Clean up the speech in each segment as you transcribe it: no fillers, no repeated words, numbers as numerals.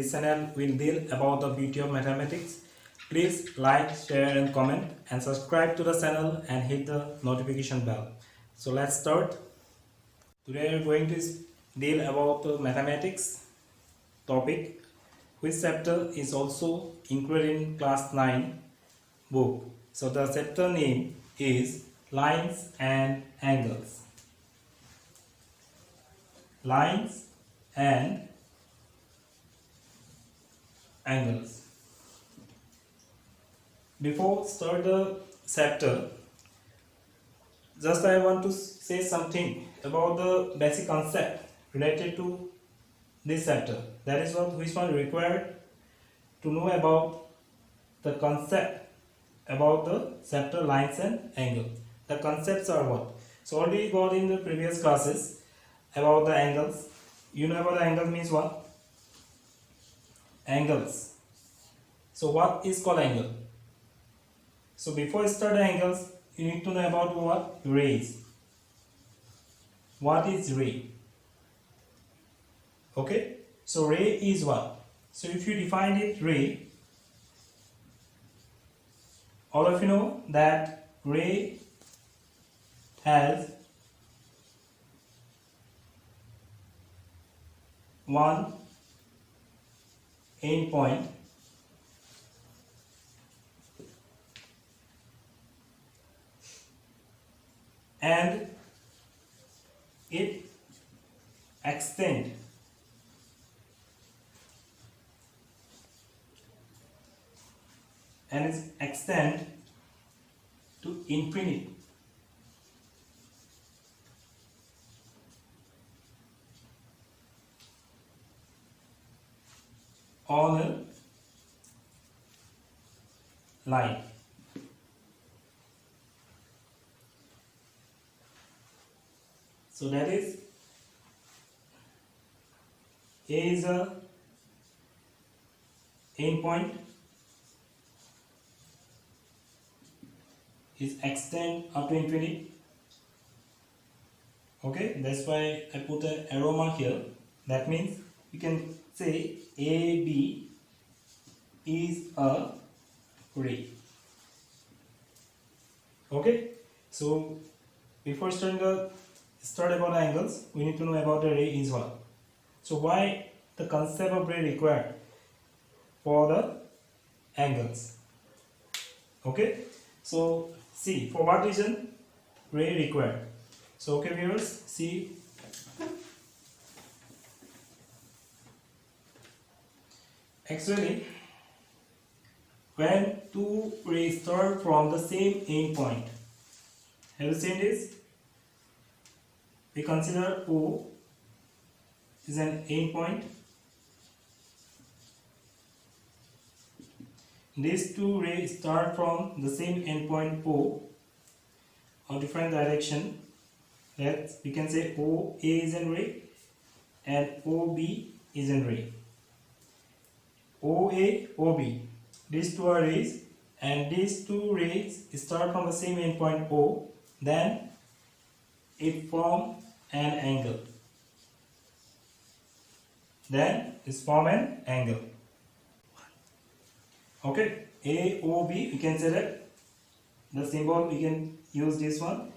This channel will deal about the beauty of mathematics. Please like, share and comment and subscribe to the channel and hit the notification bell. So let's start. Today we are going to deal about the mathematics topic, which chapter is also included in class 9 book. So the chapter name is Lines and Angles. Lines and angles. Before start the chapter, just I want to say something about the basic concept related to this chapter. That is which one required to know about the concept about the chapter lines and angles. The concepts are what? So already got in the previous classes about the angles. You know about the angle means what? Angles. So what is called angle? So before start the angles, you need to know about what? Rays. What is ray? Okay. So ray is what? So if you define it ray, all of you know that ray has one end point and it extend to infinity. On a line. So that is A is a end point, is extend up to infinity. Okay, that's why I put an arrow mark here. That means you can say AB is a ray. Okay, so before start about angles, we need to know about the ray is what. So why the concept of ray required for the angles? Okay, so see for what reason ray required. So okay viewers, see actually when two rays start from the same end point, have you seen this? We consider O is an end point. These two rays start from the same end point O or different direction. That we can say OA is in ray and OB is in ray. OA, OB. These two are rays and these two rays start from the same end point O. Then it form an angle. Then it's form an angle. Okay, AOB, we can say that the symbol we can use this one,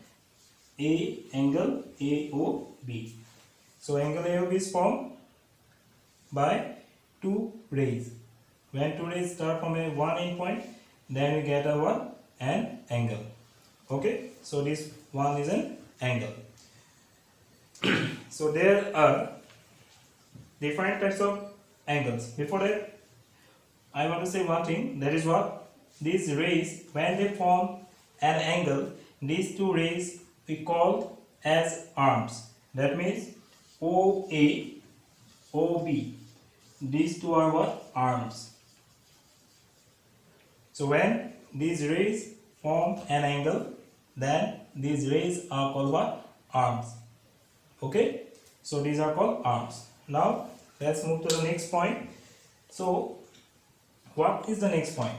A angle AOB. So angle AOB is formed by two rays. When two rays start from a one end point, then we get a what? An angle. Okay, so this one is an angle. So there are different types of angles. Before that, I want to say one thing, that is what? These rays, when they form an angle, these two rays we call as arms. That means OA, OB. These two are what? Arms. So when these rays form an angle, then these rays are called what? Arms. Okay, so these are called arms. Now let's move to the next point. So what is the next point?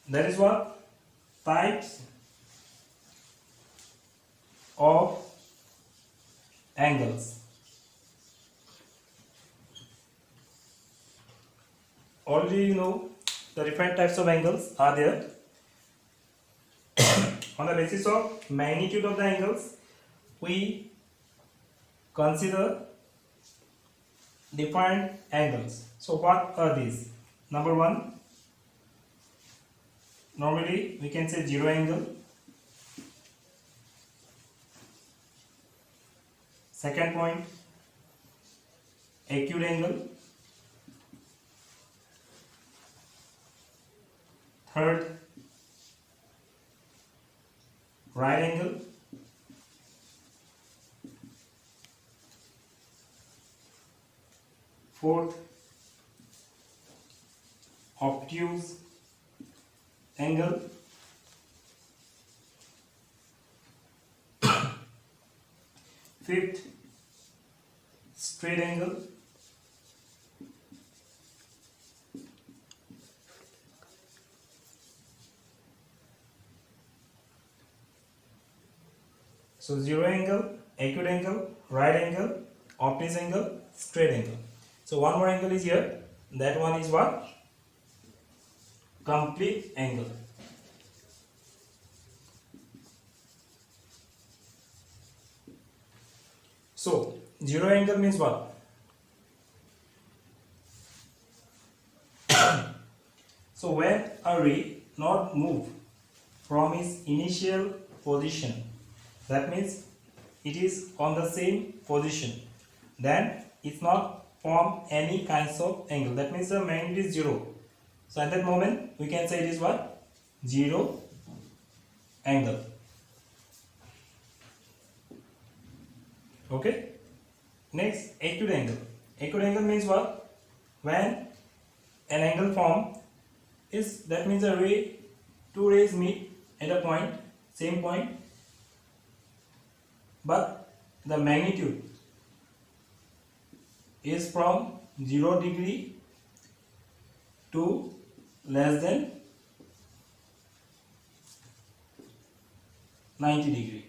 That is what? Types of angles. Already you know the different types of angles are there. On the basis of magnitude of the angles, we consider different angles. So what are these? Number one, normally we can say zero angle. Second point, acute angle. Third, right angle. Fourth, obtuse angle. Fifth, straight angle. So zero angle, acute angle, right angle, obtuse angle, straight angle. So one more angle is here. That one is what? Complete angle. So zero angle means what? So when a ray not move from its initial position, that means it is on the same position, then it's not form any kinds of angle. That means the magnitude is zero. So at that moment we can say it is what? Zero angle. Okay. Next, acute angle. Acute angle means what? When an angle form is, that means a ray, two rays meet at a point, same point, but the magnitude is from 0 degree to less than 90 degree.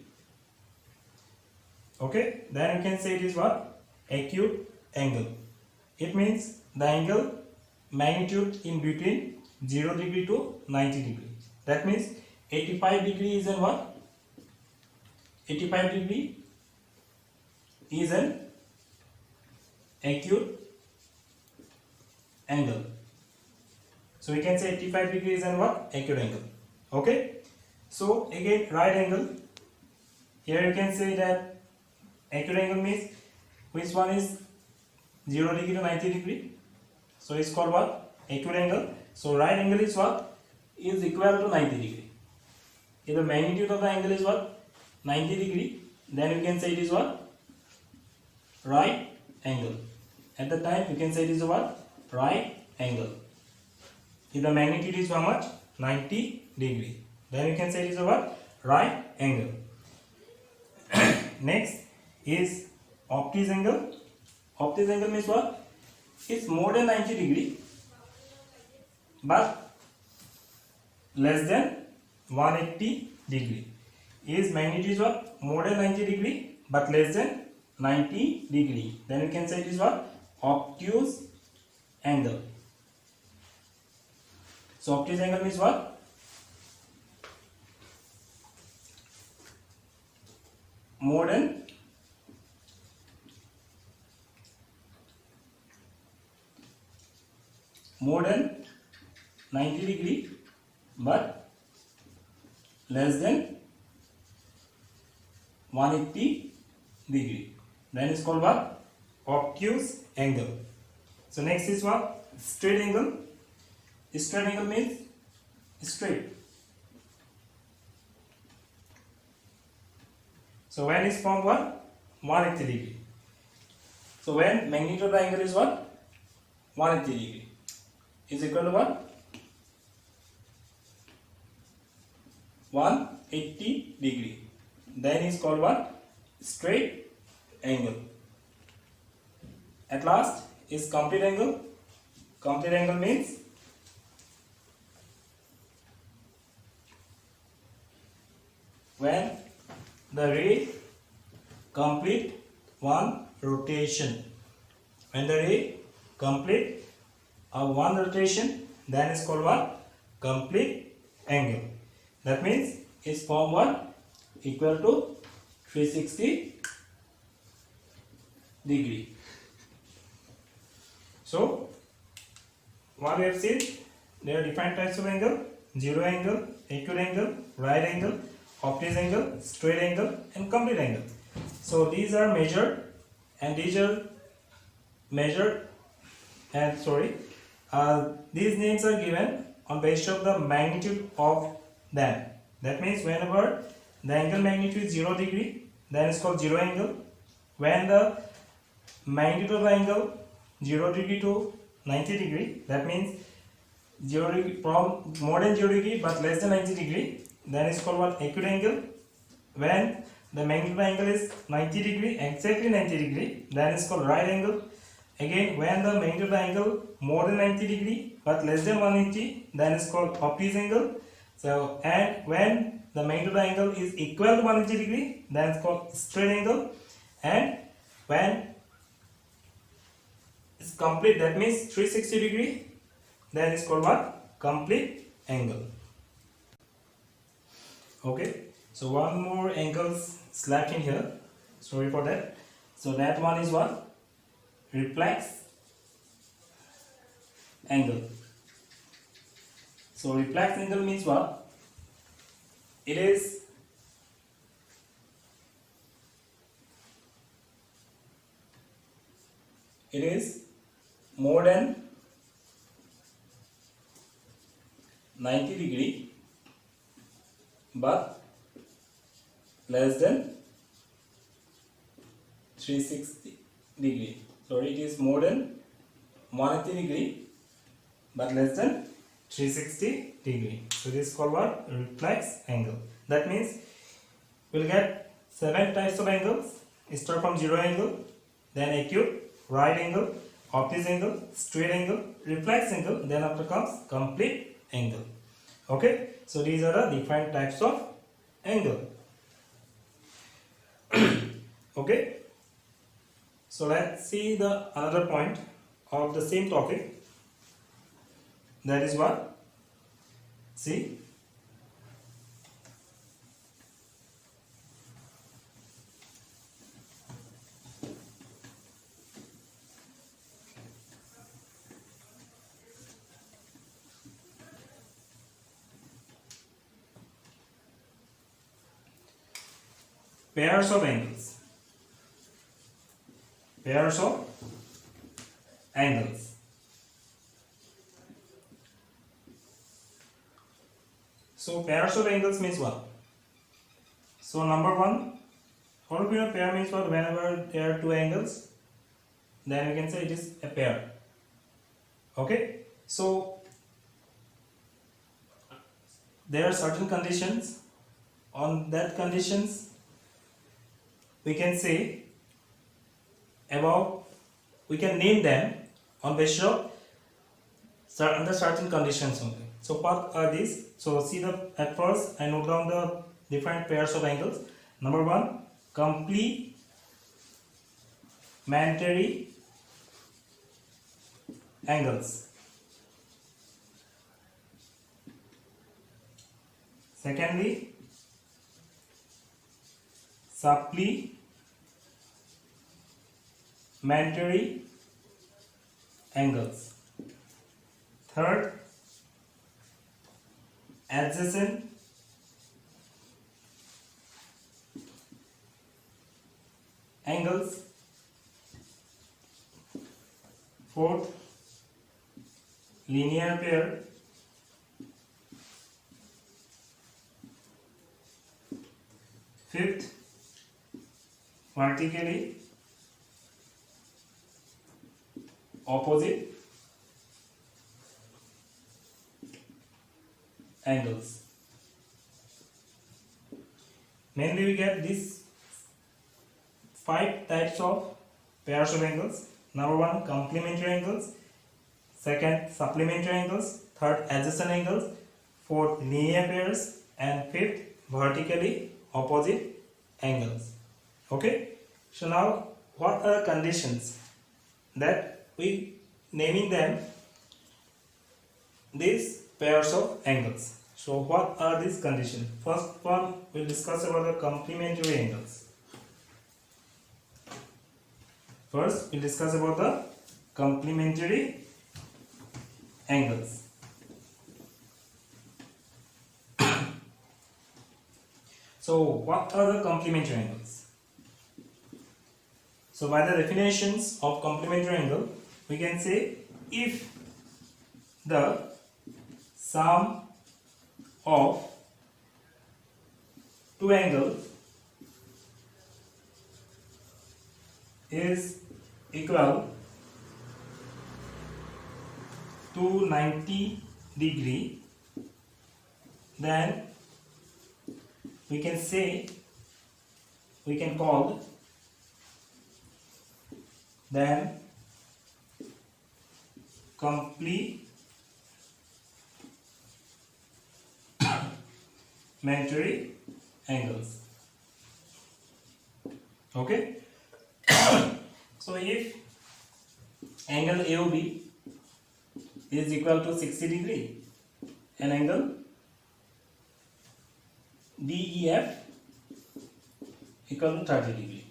Okay, then you can say it is what? Acute angle. It means the angle magnitude in between 0 degree to 90 degree. That means 85 degree is an what? 85 degree is an acute angle. So we can say 85 degree is an what? Acute angle. Okay. So again, right angle. Here you can say that acute angle means which one is 0 degree to 90 degree. So it's called what? Acute angle. So right angle is what? Is equal to 90 degree. If the magnitude of the angle is what? 90 degree, then you can say it is what? Right angle. At the time you can say it is what? Right angle. If the magnitude is how much? 90 degree, then you can say it is what? Right angle. Next is obtuse angle. Obtuse angle means what? It's more than 90 degree but less than 180 degree. Is magnitude is what? More than 90 degree but less than 90 degree. Then you can say it is what? Obtuse angle. So obtuse angle means what? More than 90 degree but less than 180 degree. Then it's called what? Obtuse angle. So next is what? Straight angle. Straight angle means straight. So when is from what? 180 degree. So when magnitude of the angle is what? 180 degree is equal to what? 180 degree. Then is called what? Straight angle. At last is complete angle. Complete angle means when the ray complete one rotation. When the ray complete one rotation, then is called what? Complete angle. That means its form what? Equal to 360 degree. So what we have seen, there are different types of angle: zero angle, acute angle, right angle, obtuse angle, straight angle, and complete angle. So these are measured, and these names are given on basis of the magnitude of them. That means whenever the angle magnitude is 0 degree, then it's called zero angle. When the magnitude of the angle 0 degree to 90 degree, that means 0 degree from more than 0 degree but less than 90 degree, then it's called what? Acute angle. When the magnitude of the angle is 90 degree, exactly 90 degree, then it's called right angle. Again, when the magnitude of the angle more than 90 degree but less than 180, then it's called obtuse angle. So, and when the magnitude of the angle is equal to 180 degree, then it's called straight angle. And when it's complete, that means 360 degree, then it's called what? Complete angle. Okay, so one more angles left in here, sorry for that. So that one is what? Reflex angle. So reflex angle means what? It is more than 90 degree but less than 360 degree. Sorry, it is more than 180 degree but less than 360 degree. So this is called what? Reflex angle. That means we'll get 7 types of angles. Start from zero angle, then acute, right angle, obtuse angle, straight angle, reflex angle, then after comes complete angle. Okay, so these are the different types of angle. Okay, so let's see the another point of the same topic. That is what? See, pairs of angles. Pairs of angles. So pairs of angles means what? So number one, how do we know pair means what? Whenever there are two angles, then we can say it is a pair. Okay, so there are certain conditions. On that conditions, we can say about, we can name them on basis of under certain conditions only. So what are these? So see the, at first I note down the different pairs of angles. Number one, complementary angles. Secondly, supplementary angles. Third, adjacent angles. Fourth, linear pair. Fifth, vertically opposite angles. Mainly we get these 5 types of pairs of angles. Number one, complementary angles. Second, supplementary angles. Third, adjacent angles. Fourth, linear pairs. And fifth, vertically opposite angles. Okay, so now what are the conditions that we naming them these pairs of angles? So what are these conditions? First one, we'll discuss about the complementary angles. First, we'll discuss about the complementary angles. So what are the complementary angles? So by the definitions of complementary angle, we can say if the sum of two angles is equal to 90 degree, then we can say, we can call them complementary angles. Okay. So if angle AOB is equal to 60 degree and angle DEF equal to 30 degree.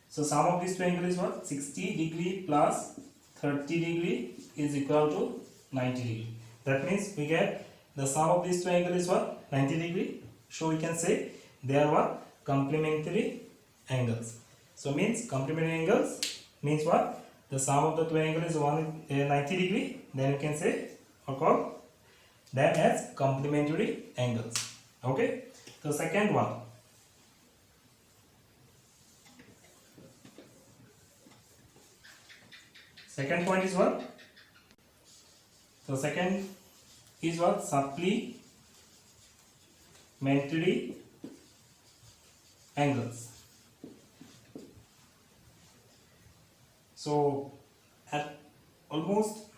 So sum of these two angles is what? 60 degree plus 30 degree is equal to 90 degree. That means we get the sum of these two angles is what? 90 degree. So we can say they are what? Complementary angles. So means complementary angles means what? The sum of the two angles is 90 degree. Then you can say or call them as complementary angles. Okay. So second one. Second point is what? So second is what? Supplementary angles. So at almost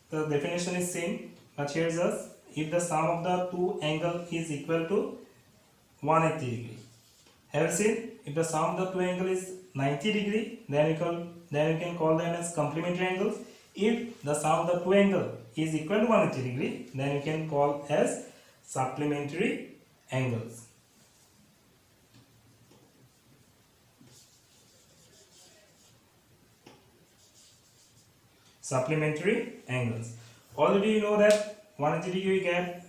the definition is same, but here is us if the sum of the two angle is equal to 180 degree. Have you seen? If the sum of the two angle is 90 degree, then you can call them as complementary angles. If the sum of the two angle is equal to 180 degree, then you can call as supplementary angles. Supplementary angles. Already you know that 180 degree we get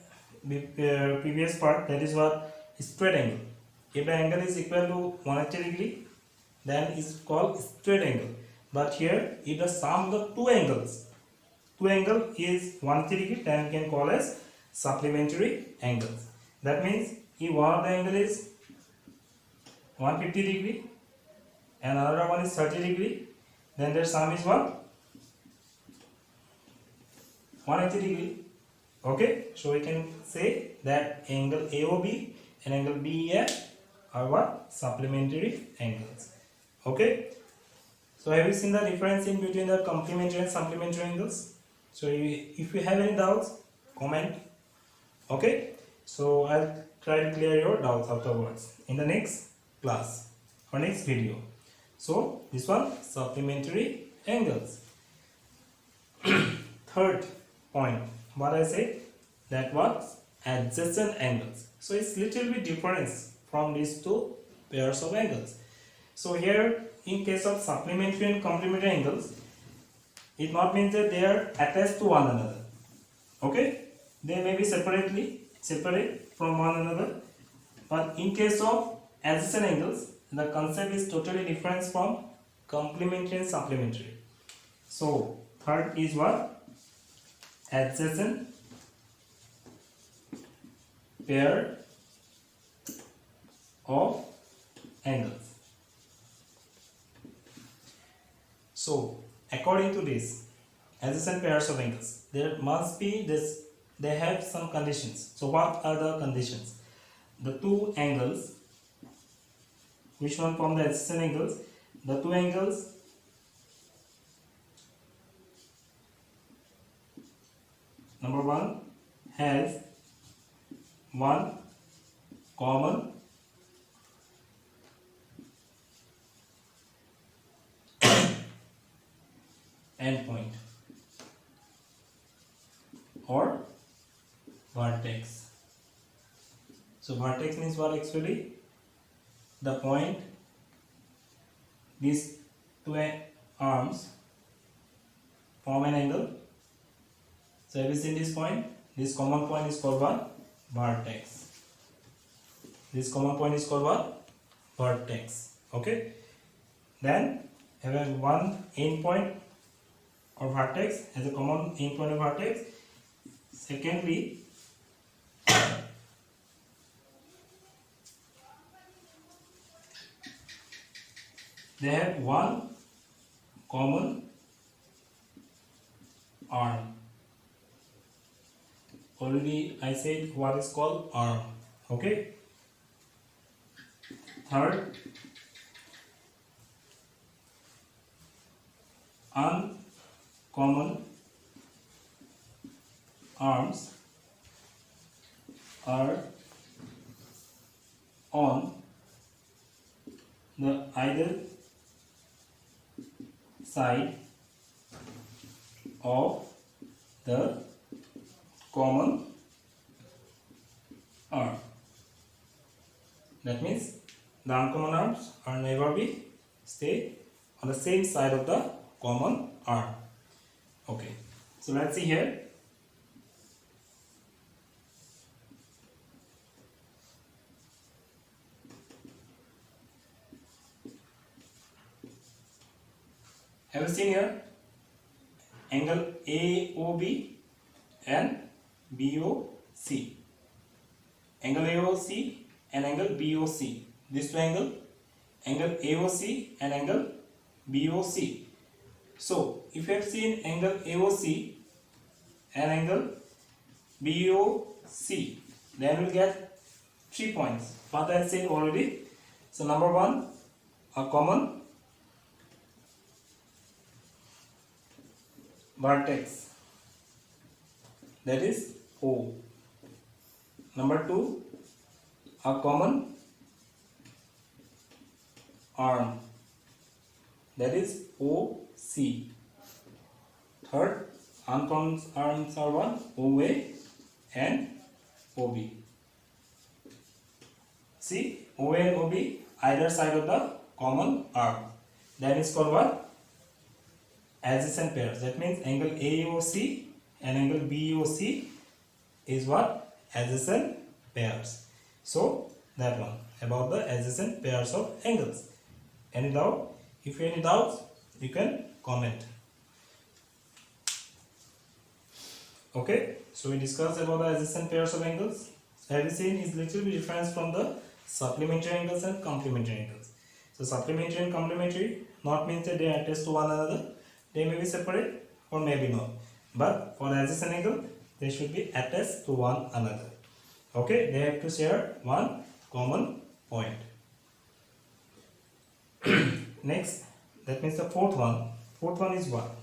previous part, that is what? Straight angle. If the angle is equal to 180 degree, then it's called straight angle. But here, if the sum of the two angle is 180 degree, then we can call as supplementary angles. That means if one of the angle is 150 degree and another one is 30 degree, then their sum is what? 180 degree. Okay, so we can say that angle AOB and angle BEF are what? Supplementary angles. Okay, so have you seen the difference in between the complementary and supplementary angles? So if you have any doubts, comment. Okay, so I'll try to clear your doubts afterwards in the next class or next video. So this one, supplementary angles. Third point, what I say, that was adjacent angles. So it's little bit difference from these two pairs of angles. So here in case of supplementary and complementary angles, it not means that they are attached to one another. Okay, they may be separate from one another, but in case of adjacent angles, the concept is totally different from complementary and supplementary. So third is what? Adjacent pair of angles. So according to this adjacent pairs of angles, there must be this, they have some conditions. So what are the conditions? The two angles, which one form the adjacent angles? The two angles number one has one common endpoint or vertex. So vertex means what actually? The point these two arms form an angle. So have you seen this point? This common point is called what? Vertex. This common point is called what? Vertex. Okay. Then have a one end point or vertex as a common end point of vertex. Secondly, they have one common arm. Already I said what is called arm. Okay. Third, uncommon arms are on the either side of the common arm. That means the uncommon arms are never be stay on the same side of the common arm. Okay, so let's see here. Have you seen here angle AOB and BOC? Angle AOC and angle BOC. These two angle AOC and angle BOC. So if you have seen angle AOC and angle BOC, then we'll get 3 points. What I said already. So number one, a common vertex, that is O. Number two, a common arm, that is OC. Third, uncommon arms are what? OA and OB. See, OA and OB either side of the common arm. That is called what? Adjacent pairs. That means angle AOC and angle BOC is what? Adjacent pairs. So that one about the adjacent pairs of angles. Any doubt? If you have any doubts, you can comment. Okay, so we discussed about the adjacent pairs of angles. Have you seen is little bit different from the supplementary angles and complementary angles. So supplementary and complementary not means that they are attached to one another. They may be separate or maybe not. But for the adjacent angle, they should be attached to one another. Okay, they have to share one common point. Next, that means the fourth one. Fourth one is what?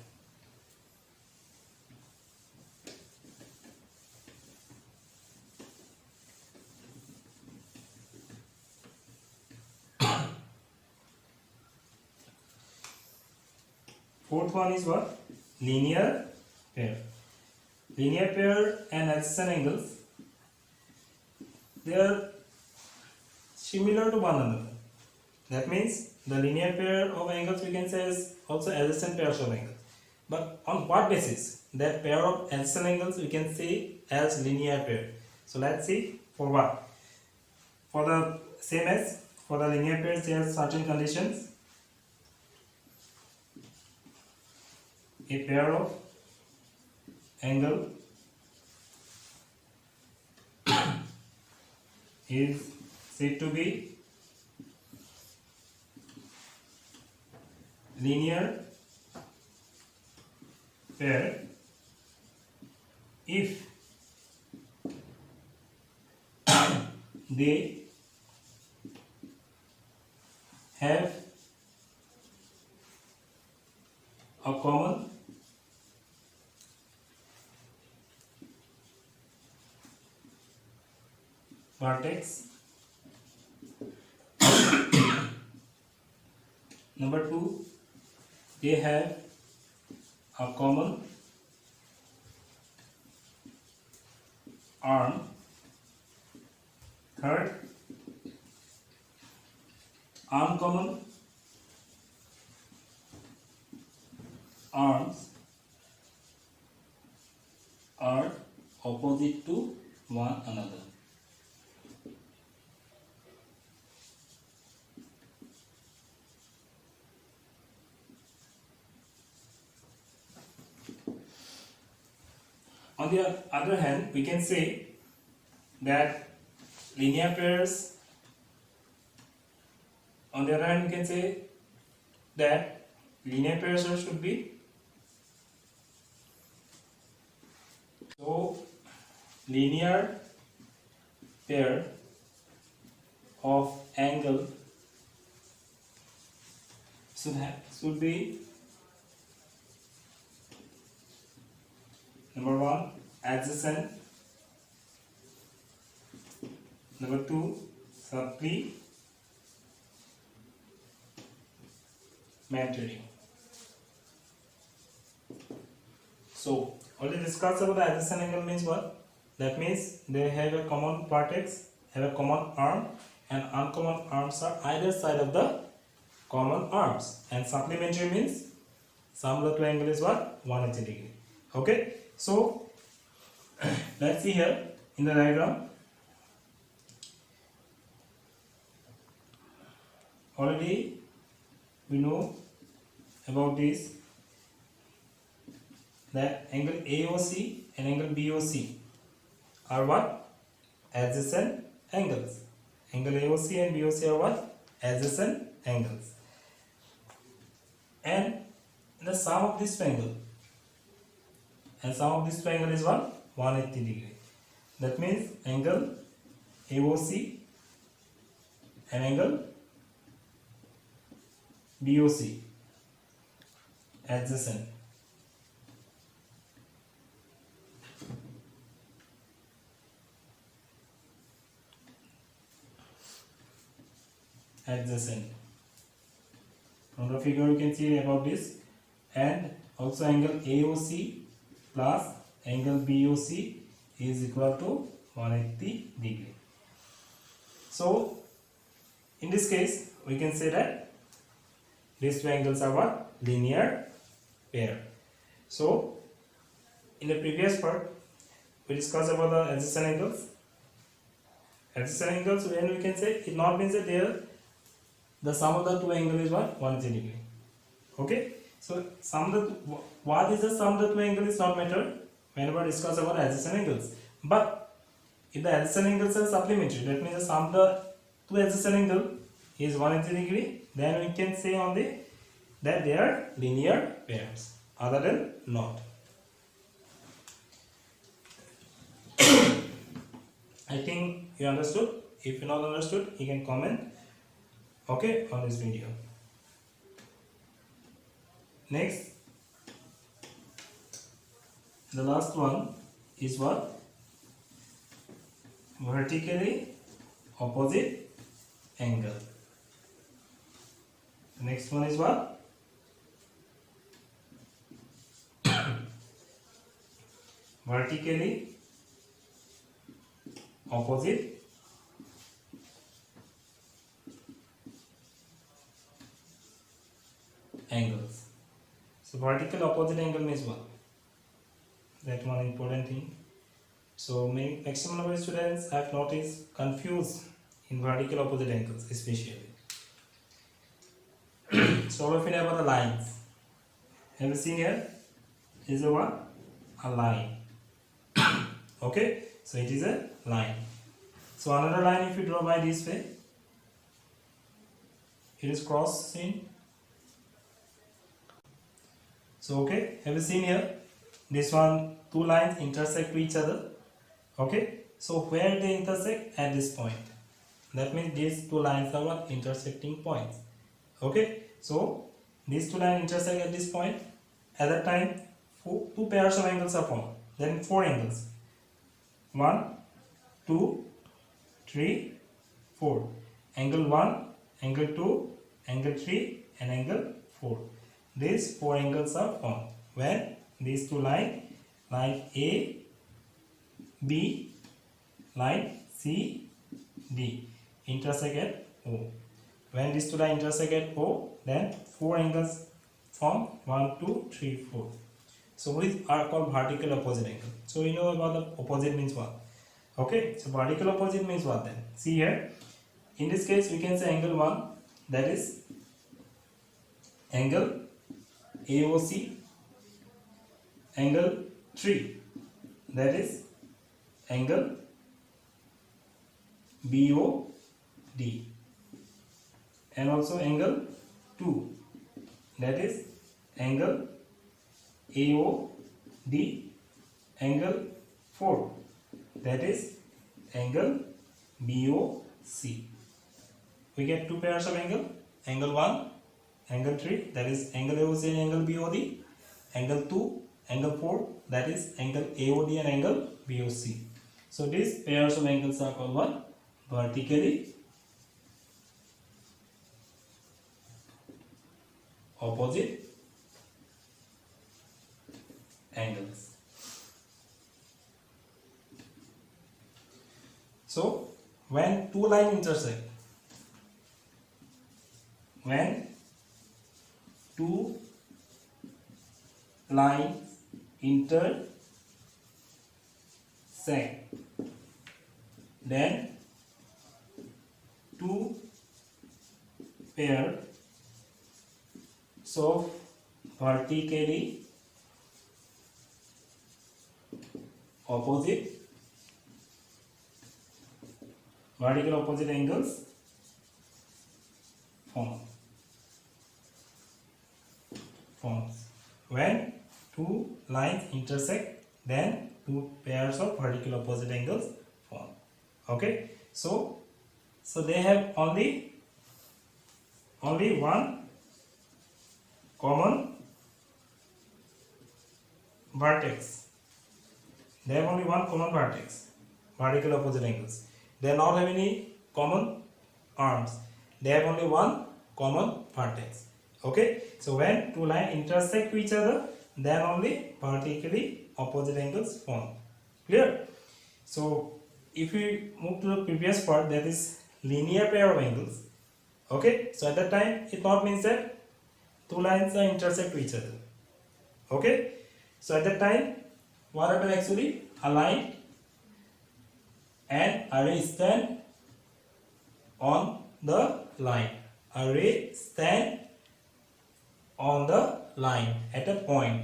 Fourth one is what? Linear pair. Linear pair and adjacent angles, they are similar to one another. That means the linear pair of angles we can say is also adjacent pairs of angles. But on what basis? That pair of adjacent angles we can say as linear pair. So let's see for what? For the same as for the linear pairs, there are certain conditions. A pair of angle is said to be linear pair if they have a common vertex. Number two, they have a common arm. Third, uncommon arms are opposite to one another. On the other hand, we can say that linear pairs, on the other hand, we can say that linear pairs should be, so linear pair of angle should be number 1 adjacent, number 2 supplementary. So already discussed about the adjacent angle means what? That means they have a common vertex, have a common arm, and uncommon arms are either side of the common arms. And supplementary means sum of the two angle is what? 180 degree. Okay, so let's see here in the diagram. Already we know about this, that angle AOC and angle BOC are what? Adjacent angles. Angle AOC and BOC are what? Adjacent angles. And the sum of this angle, and sum of this angle is what? 180 degree. That means angle AOC and angle BOC adjacent. Adjacent. From the figure you can see about this, and also angle AOC plus angle BOC is equal to 180 degree. So in this case we can say that these two angles are what? Linear pair. So in the previous part we discussed about the adjacent angles. Adjacent angles, when we can say, it not means that there the sum of the two angles is what? 180 degree. Okay, so sum of the, what is the sum of the two angles is not matter whenever discuss about adjacent angles. But if the adjacent angles are supplementary, that means the sum of the two adjacent angle is 180 degree, then we can say only that they are linear pairs, other than not. I think you understood. If you not understood, you can comment, okay, on this video. Next, the last one is what? Vertically opposite angle. The next one is what? Vertically opposite angles. So vertical opposite angle means what? That one important thing. So maximum number of students I have noticed confused in vertical opposite angles especially. So all of you know about the lines. Have you seen here? Is a what? A line. Okay, so it is a line. So another line if you draw by this way, it is crossing. So okay, have you seen here? This one, two lines intersect to each other. Okay, so where they intersect? At this point. That means these two lines are what? Intersecting points. Okay, so these two lines intersect at this point. At that time, two pairs of angles are formed. Then four angles. 1, 2, 3, 4. Angle 1, angle 2, angle 3, and angle 4. These four angles are formed. when these two lines, line A, B, line C, D intersect at O. When these two lines intersect at O, then four angles form 1, 2, 3, 4. So which are called vertical opposite angle. So we know about the opposite means what. Okay, so vertical opposite means what then? See here, in this case we can say angle 1, that is angle AOC, angle 3, that is angle BOD, and also angle 2, that is angle AOD, angle 4, that is angle BOC. We get two pairs of angle 1, angle 3, that is angle AOC and angle BOD, angle 2, angle 4, that is angle AOD and angle BOC. So these pairs of angles are called what? Vertically opposite angles. So when two lines intersect, then two pairs of vertically opposite angles forms. When two lines intersect, then two pairs of vertical opposite angles form. Okay, so they have only one common vertex. They have only one common vertex, vertical opposite angles. They don't have any common arms. They have only one common vertex. Okay, so when two lines intersect each other, then only vertically opposite angles form. Clear? So if we move to the previous part, that is linear pair of angles. Okay, so at that time it not means that two lines are intersect to each other. Okay, so at that time what happened actually? A line and a ray stand on the line. A ray stand on the line at a point.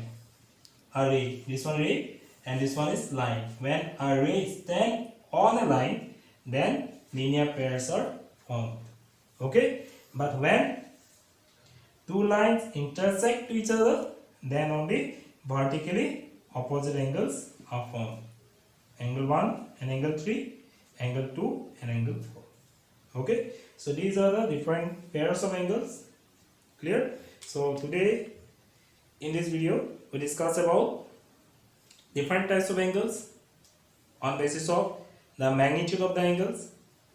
A ray, this one ray and this one is line. When a ray stand on a line, then linear pairs are formed. Okay, but when two lines intersect to each other, then only vertically opposite angles are formed. Angle 1 and angle 3, angle 2 and angle 4. Okay, so these are the different pairs of angles. Clear? So today in this video we discuss about different types of angles. On basis of the magnitude of the angles,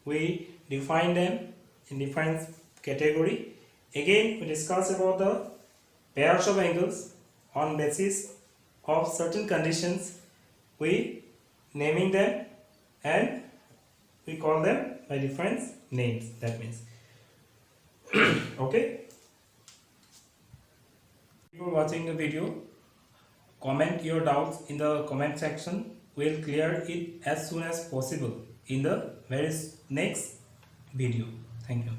we define them in different category. Again, we discuss about the pairs of angles. On basis of certain conditions, we naming them and we call them by different names. That means okay. Before watching the video, comment your doubts in the comment section. We'll clear it as soon as possible in the very next video. Thank you.